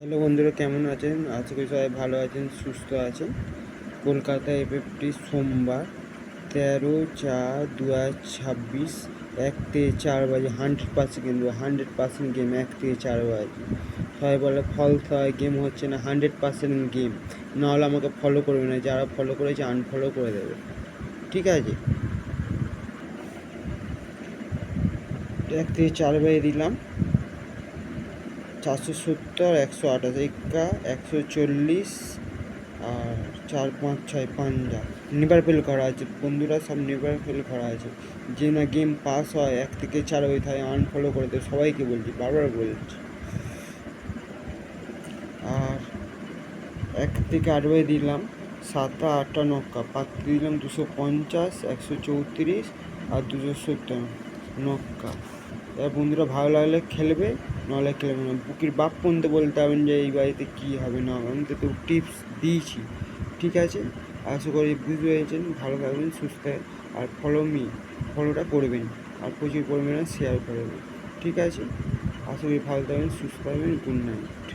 Hello বন্ধুরা, কেমন আছেন? আশা করি সবাই ভালো আছেন, সুস্থ আছেন। কলকাতায় এফএফটি সোমবার 13/4/2026 1 থেকে 4 বাজে 100% কিন্তু 100% গেম 1 থেকে 4 বাজে। সবাই বলে ফলস হয়, গেম হচ্ছে না, 100% গেম। নাহলে আমাকে ফলো করবে না, যারা ফলো করেছে আনফলো করে দেবে, ঠিক আছে? 1 থেকে 4 বাজে দিলাম। 470, 128, এক্কা 140, আর 4 5 6 পাঞ্জা নেভার ফেল করা আছে বন্ধুরা, সব নেভার ফেল করা আছে। যে না গেম পাস হয় 1 থেকে 4 হয়ে থাকে আনফলো করে দেয়, সবাইকে বলছি, বারবার বলছি। আর 1 থেকে 8 বাজে দিলাম 7টা 8টা নক্কা, পাত্রে দিলাম 250, 134 আর 270 নক্কা। এবার বন্ধুরা ভালো লাগলে খেলবে, নাহলে খেলবে না। বুকির বাপ পর্যন্ত বলতে হবেন যে এই বাড়িতে কী হবে না হবে, আমি তো টিপস দিয়েছি, ঠিক আছে? আশা করি বুঝতে পেরেছেন। ভালো থাকবেন, সুস্থ থাকবেন, আর ফলোটা করবেন, আর প্রচুর পরিমাণে শেয়ার করবেন, ঠিক আছে? আশা করি ভালো থাকবেন, সুস্থ থাকবেন। Good night.